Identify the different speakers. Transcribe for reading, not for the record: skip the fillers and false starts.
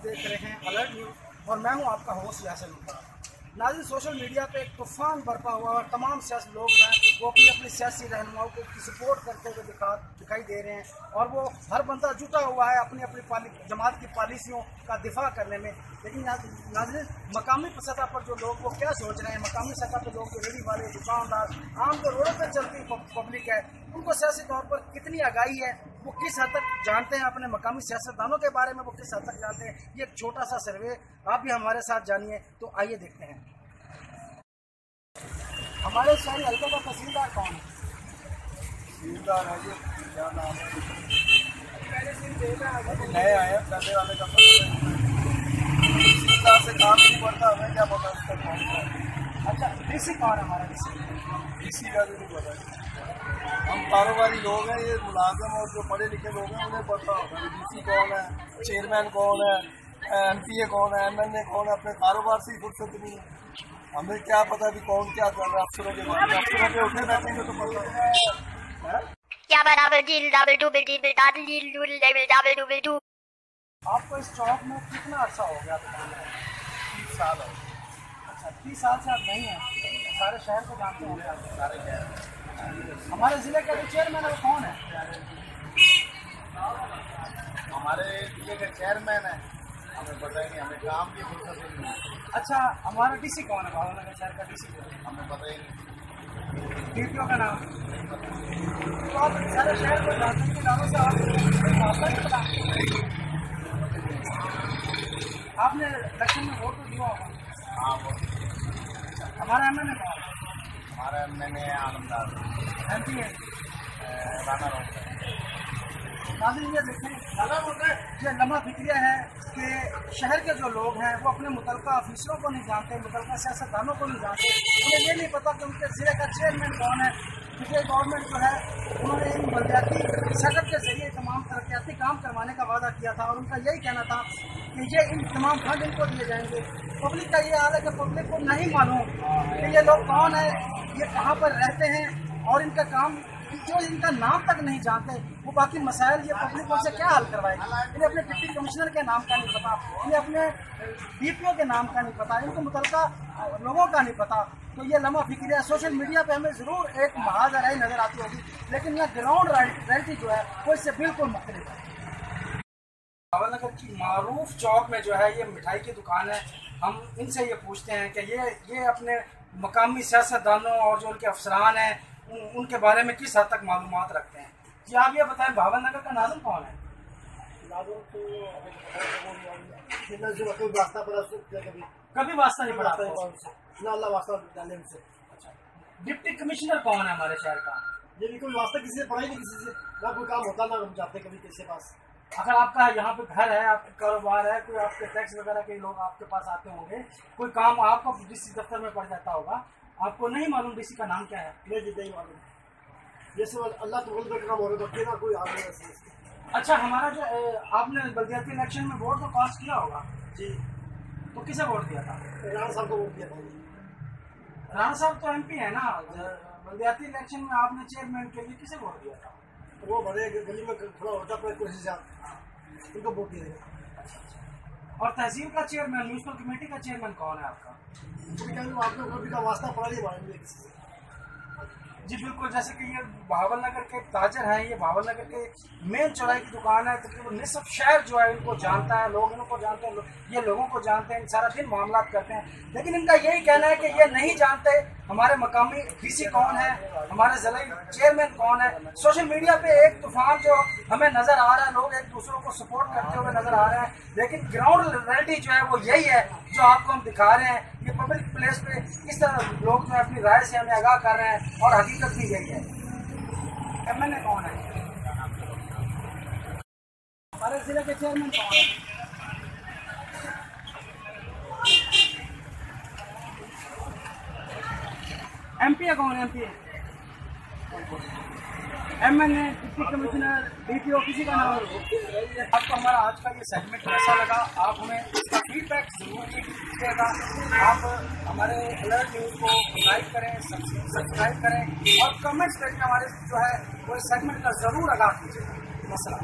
Speaker 1: देख रहे हैं अलर्ट न्यूज़ और मैं हूं आपका होस्ट यासिर मुल्तान। नाज़रीन, सोशल मीडिया पे एक तूफान बरपा हुआ और तमाम सियासी लोग हैं वो अपनी अपनी सियासी रहनुमाओं को सपोर्ट करते हुए दिखाई दे रहे हैं और वो हर बंदा जुटा हुआ है अपनी अपनी जमात की पॉलिसियों का दिफा करने में। लेकिन नाज़रीन, मकामी सतह पर जो लोग वो क्या सोच रहे हैं, मकामी सतह पर लोग रेडी वाले दुकानदार आम जो रोडों पर चलती पब्लिक है उनको सियासी तौर पर कितनी आगाही है, वो किस हद तक जानते हैं अपने मकामी सियासतदानों के बारे में, वो किस हद तक जानते हैं, ये एक छोटा सा सर्वे आप भी हमारे साथ जानिए। तो आइए देखते हैं हमारे शहरी हल्के का तहसीलदार कौन है।
Speaker 2: तहसीलदार है, क्या नाम है, नए आए करने वाले का तहसीलदार से काम नहीं पड़ता, हमें क्या पता उसका कौन है।
Speaker 1: अच्छा, डीसी कौन है हमारा?
Speaker 2: डीसी का भी नहीं पता। हम कारोबारी लोग हैं, ये मुलाजिम और जो पढ़े लिखे लोग हैं उन्हें पता होगा डीसी कौन है, चेयरमैन कौन है, एमपीए कौन है, एमएनए कौन है। अपने कारोबार से ही फुर्सत नहीं है, हमें क्या पता भी कौन क्या कर रहा है। अफसरों के बारे में अफसरों पे उठे बैठेंगे तो पता
Speaker 1: है। आपको इस चौक में कितना अर्सा हो गया दुकान में?
Speaker 2: 30 साल है।
Speaker 1: अच्छा, 30 साल से आप नहीं हैं, सारे शहर को जानते होंगे आप?
Speaker 2: सारे शहर।
Speaker 1: हमारे ज़िले के जो चेयरमैन है वो कौन है?
Speaker 2: हमारे जिले के चेयरमैन है, हमें पता ही नहीं, हमें काम की फुर्सत ही नहीं।
Speaker 1: अच्छा, हमारा डीसी कौन है? भावनगर शहर का डीसी
Speaker 2: हमें पता ही नहीं।
Speaker 1: डीपीओ का नाम? तो आप सारे शहर को जानते हैं, नामों से आपने इलेक्शन में वोट तो दिया होगा?
Speaker 2: हाँ, वो
Speaker 1: हमारा एमएनए कौन है?
Speaker 2: हमारा एमएनए आलमदार
Speaker 1: एमपी है
Speaker 2: राना रोड।
Speaker 1: नाज़रीन, ये देखें, ये लम्हा फिक्रिया है कि शहर के जो लोग हैं वो अपने मुतल्लिका ऑफिसरों को नहीं जानते, मुतल्लिका सियासतदानों को नहीं जानते। उन्हें ये नहीं पता कि उनके ज़िले का चेयरमैन कौन है। पिछले गवर्नमेंट जो है उन्होंने इन बलदियाती सेटअप के जरिए तमाम तरक्याती काम करवाने का वादा किया था और उनका यही कहना था कि ये इन तमाम फंड इनको दिए जाएंगे। पब्लिक का ये हाल है कि पब्लिक को नहीं मालूम कि ये लोग कौन है, ये कहाँ पर रहते हैं और इनका काम, जो इनका नाम तक नहीं जानते वो बाकी मसाइल ये पब्लिक उनसे क्या हल करवाएगी। इन्हें अपने डिप्टी कमिश्नर के नाम का नहीं पता, इन्हें अपने डीपीओ के नाम का नहीं पता, इनको मुतल्लिका लोगों का नहीं पता। तो ये लम्हा फिक्रिया सोशल मीडिया पे हमें ज़रूर एक महाजराई नज़र आती होगी, लेकिन यह ग्राउंड रियलिटी जो है वो इससे बिल्कुल मुख्तलिफ है। भावनगर की मारूफ चौक में जो है ये मिठाई की दुकान है। हम इनसे ये पूछते हैं कि ये अपने मकामी सियासतदानों और जो उनके अफसरान हैं उनके बारे में किस हद तक मालूमात रखते हैं। जी आप ये बताएं, भावनगर का नाज़िम कौन है?
Speaker 2: नाज़िम तो वास्ता पड़ा,
Speaker 1: कभी वास्ता नहीं पड़ा
Speaker 2: ना, अल्लाह वास्ता डाले उनसे।
Speaker 1: अच्छा, डिप्टी कमिश्नर कौन है हमारे शहर का?
Speaker 2: ये भी कोई वास्ता किसी से पड़ा ही नहीं, किसी से ना कोई काम होता, ना हम जाते कभी किसी के पास।
Speaker 1: अगर आपका यहाँ पे घर है, आपका कारोबार है, कोई आपके टैक्स वगैरह के लोग आपके पास आते होंगे, कोई काम आपको डीसी दफ्तर में पड़ जाता होगा, आपको नहीं मालूम डीसी का नाम क्या है?
Speaker 2: नहीं मालूम, जैसे अल्लाह तो बोल काम हो रहा है, कोई हाल नहीं।
Speaker 1: अच्छा, हमारा जो आपने बल्दियाती इलेक्शन में वोट तो पास किया होगा
Speaker 2: जी,
Speaker 1: तो किसे वोट दिया था?
Speaker 2: राणा साहब को वोट दिया था।
Speaker 1: राणा साहब तो एमपी है ना, बल्दियाती इलेक्शन में आपने चेयरमैन के लिए किसे वोट दिया था?
Speaker 2: वो बड़े गली में थोड़ा होता पर कोशिश उनको वोट दिया।
Speaker 1: और तहसील का चेयरमैन, म्यूनसिपल कमेटी का चेयरमैन कौन है आपका?
Speaker 2: आपने कभी का वास्ता पड़ा नहीं हमारे लिए किसी से।
Speaker 1: जी बिल्कुल, जैसे कि ये भावनगर के ताजर हैं, ये भावनगर के मेन चौराहे की दुकान है, तकरीबन निसफ शहर जो है इनको जानता है, लोग इनको जानते हैं, ये लोगों को जानते हैं, सारा दिन मामला करते हैं। लेकिन इनका यही कहना है कि ये नहीं जानते हमारे मकामी डीसी कौन है, हमारे जिले चेयरमैन कौन है। सोशल मीडिया पे एक तूफान जो हमें नजर आ रहा है, लोग एक दूसरों को सपोर्ट करते हुए नजर आ रहे हैं, लेकिन ग्राउंड रियलिटी जो है वो यही है जो आपको हम दिखा रहे हैं। ये पब्लिक प्लेस पे इस तरह लोग जो है अपनी राय से हमें आगाह कर रहे हैं और हकीकत भी यही है। एमएनए कौन है? हमारे जिले के चेयरमैन कौन है? एमपी कौन है? MP MNA, deputy commissioner, DPO, किसी का नाम? आपको हमारा आज का ये सेगमेंट कैसा लगा? आप हमें इसका फीडबैक जरूर दीजिएगा। आप हमारे अलर्ट न्यूज़ को लाइक करें, सब्सक्राइब करें और कमेंट्स करके हमारे जो है वो सेगमेंट का ज़रूर आगाह कीजिएगा। मसला।